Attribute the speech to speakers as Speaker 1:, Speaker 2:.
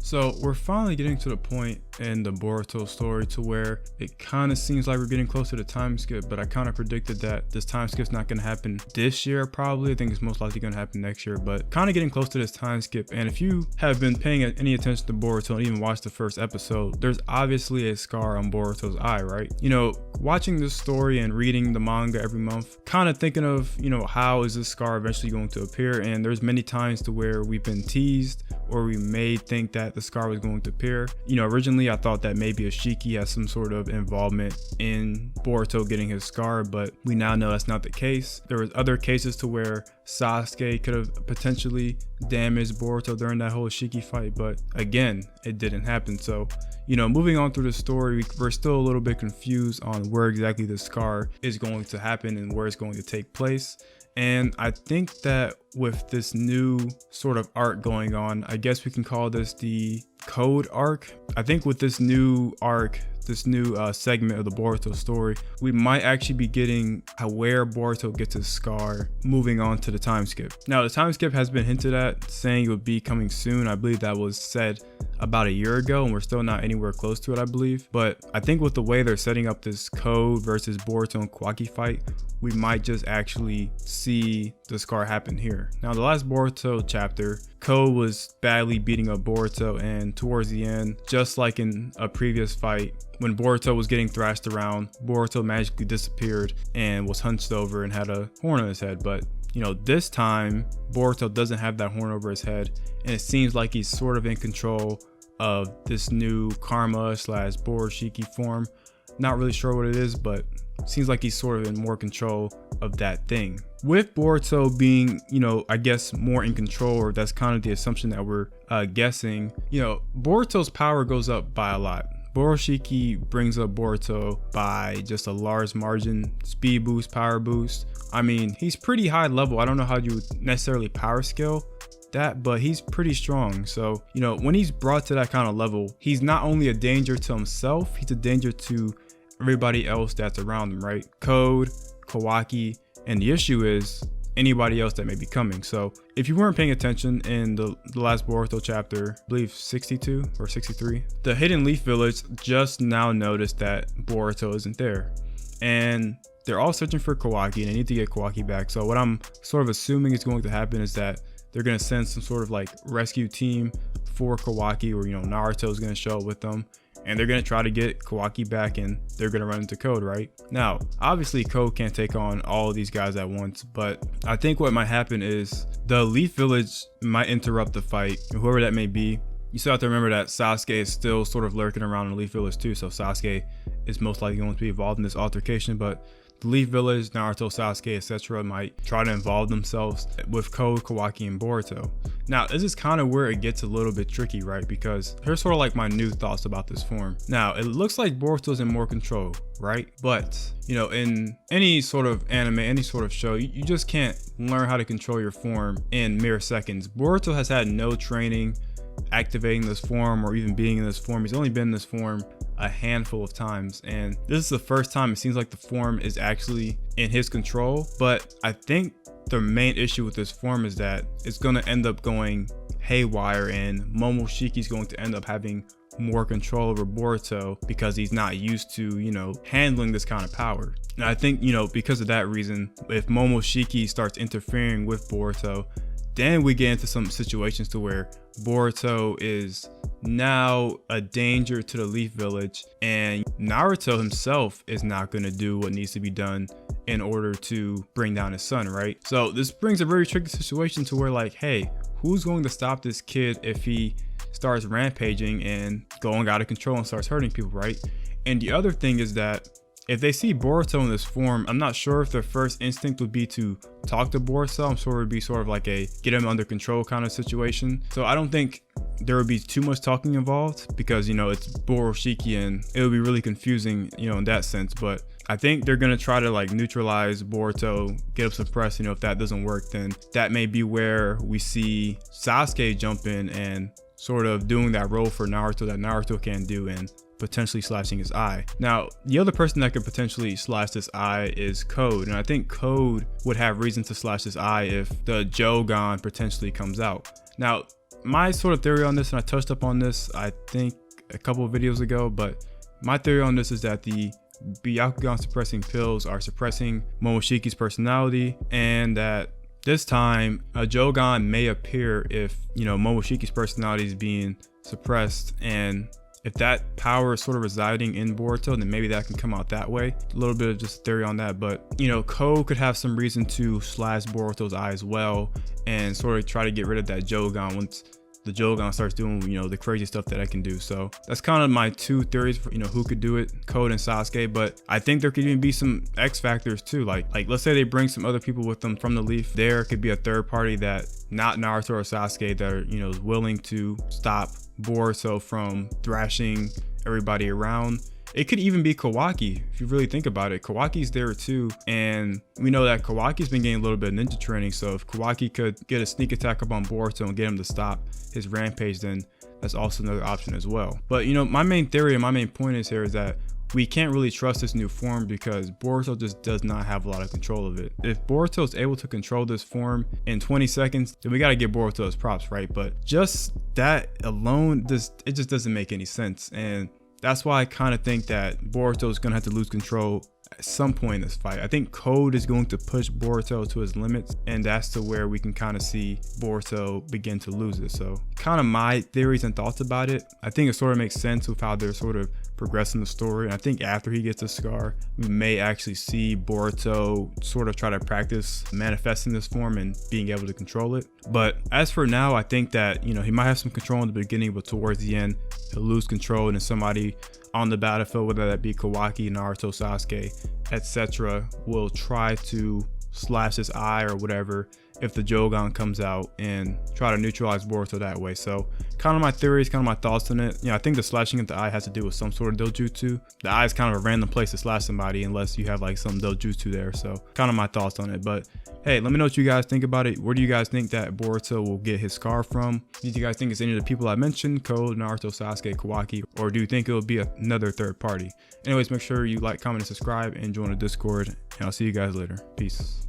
Speaker 1: So we're finally getting to the point in the Boruto story to where it kind of seems like we're getting close to the time skip, but I kind of predicted that this time skip's not going to happen this year probably. I think it's most likely going to happen next year, but kind of getting close to this time skip. And if you have been paying any attention to Boruto and even watched the first episode, there's obviously a scar on Boruto's eye, right? You know, watching this story and reading the manga every month, kind of thinking of, you know, how is this scar eventually going to appear? And there's many times to where we've been teased or we may think that the scar was going to appear. You know, originally I thought that maybe Ashiki has some sort of involvement in Boruto getting his scar, but we now know that's not the case. There was other cases to where Sasuke could have potentially damaged Boruto during that whole Ashiki fight, but again, it didn't happen. So, you know, moving on through the story, we're still a little bit confused on where exactly the scar is going to happen and where it's going to take place. And I think that with this new sort of arc going on, I guess we can call this the code arc. I think with this new arc, this new segment of the Boruto story, we might actually be getting where Boruto gets his scar moving on to the time skip. Now, the time skip has been hinted at, saying it would be coming soon. I believe that was said about a year ago, and we're still not anywhere close to it, I believe. But I think with the way they're setting up this Code versus Boruto and Kawaki fight, we might just actually see the scar happen here. Now, the last Boruto chapter, Code was badly beating up Boruto, and towards the end, just like in a previous fight, when Boruto was getting thrashed around, Boruto magically disappeared and was hunched over and had a horn on his head. But you know, this time Boruto doesn't have that horn over his head, and it seems like he's sort of in control of this new karma slash Borushiki form. Not really sure what it is, but seems like he's sort of in more control of that thing. With Boruto being, you know, I guess more in control, or that's kind of the assumption that we're guessing, you know, Boruto's power goes up by a lot. Borushiki brings up Boruto by just a large margin. Speed boost, power boost. I mean, he's pretty high level. I don't know how you would necessarily power scale that, but he's pretty strong. So, you know, when he's brought to that kind of level, he's not only a danger to himself, he's a danger to everybody else that's around him, right? Code, Kawaki, and the issue is anybody else that may be coming. So if you weren't paying attention in the last Boruto chapter, I believe 62 or 63, the Hidden Leaf Village just now noticed that Boruto isn't there, and they're all searching for Kawaki and they need to get Kawaki back. So what I'm sort of assuming is going to happen is that they're going to send some sort of like rescue team for Kawaki, or, you know, Naruto is going to show up with them, and they're going to try to get Kawaki back, and they're going to run into Code, right? Now, obviously Code can't take on all of these guys at once, but I think what might happen is the Leaf Village might interrupt the fight, whoever that may be. You still have to remember that Sasuke is still sort of lurking around in the Leaf Village too, so Sasuke is most likely going to be involved in this altercation, but the Leaf Village, Naruto, Sasuke, etc. might try to involve themselves with Code, Kawaki, and Boruto. Now, this is kind of where it gets a little bit tricky, right? Because here's sort of like my new thoughts about this form. Now, it looks like Boruto's in more control, right? But, you know, in any sort of anime, any sort of show, you just can't learn how to control your form in mere seconds. Boruto has had no training activating this form or even being in this form. He's only been in this form a handful of times, and this is the first time it seems like the form is actually in his control. But I think the main issue with this form is that it's going to end up going haywire, and Momoshiki is going to end up having more control over Boruto because he's not used to, you know, handling this kind of power. And I think, you know, because of that reason, if Momoshiki starts interfering with Boruto, then we get into some situations to where Boruto is now a danger to the Leaf Village, and Naruto himself is not going to do what needs to be done in order to bring down his son, right? So this brings a very tricky situation to where, like, hey, who's going to stop this kid if he starts rampaging and going out of control and starts hurting people, right? And the other thing is that if they see Boruto in this form, I'm not sure if their first instinct would be to talk to Boruto. I'm sure it would be sort of like a get him under control kind of situation. So I don't think there would be too much talking involved because, you know, it's Borushiki and it would be really confusing, you know, in that sense. But I think they're going to try to like neutralize Boruto, get up some press. You know, if that doesn't work, then that may be where we see Sasuke jump in and sort of doing that role for Naruto that Naruto can do, and potentially slashing his eye. Now, the other person that could potentially slash this eye is Code, and I think Code would have reason to slash his eye if the Jougan potentially comes out. Now, my sort of theory on this, and I touched up on this, I think a couple of videos ago, but my theory on this is that the Byakugan suppressing pills are suppressing Momoshiki's personality, and that this time a Jougan may appear if, you know, Momoshiki's personality is being suppressed, and if that power is sort of residing in Boruto, then maybe that can come out that way. A little bit of just theory on that, but you know, Ko could have some reason to slash Boruto's eye as well and sort of try to get rid of that Jougan once the Jougan starts doing, you know, the crazy stuff that I can do. So that's kind of my two theories for, you know, who could do it, Code and Sasuke. But I think there could even be some X factors too. Like let's say they bring some other people with them from the Leaf. There could be a third party that not Naruto or Sasuke that are, you know, is willing to stop Boruto from thrashing everybody around. It could even be Kawaki, if you really think about it. Kawaki's there too, and we know that Kawaki's been getting a little bit of ninja training, so if Kawaki could get a sneak attack up on Boruto and get him to stop his rampage, then that's also another option as well. But you know, my main theory and my main point is here is that we can't really trust this new form because Boruto just does not have a lot of control of it. If Boruto is able to control this form in 20 seconds, then we got to give Boruto his props, right? But just that alone, it just doesn't make any sense. And that's why I kind of think that Boruto is going to have to lose control at some point in this fight. I think Code is going to push Boruto to his limits, and that's to where we can kind of see Boruto begin to lose it. So kind of my theories and thoughts about it. I think it sort of makes sense with how they're sort of progressing the story. And I think after he gets a scar, we may actually see Boruto sort of try to practice manifesting this form and being able to control it. But as for now, I think that, you know, he might have some control in the beginning, but towards the end, he'll lose control, and then somebody on the battlefield, whether that be Kawaki, Naruto, Sasuke, etc., will try to slash his eye or whatever if the Jougan comes out and try to neutralize Boruto that way. So kind of my theories, kind of my thoughts on it. You know, I think the slashing of the eye has to do with some sort of dojutsu. The eye is kind of a random place to slash somebody unless you have like some dojutsu there. So kind of my thoughts on it. But hey, let me know what you guys think about it. Where do you guys think that Boruto will get his scar from? Do you guys think it's any of the people I mentioned, Code, Naruto, Sasuke, Kawaki, or do you think it will be another third party? Anyways, make sure you like, comment, and subscribe, and join the Discord, and I'll see you guys later. Peace.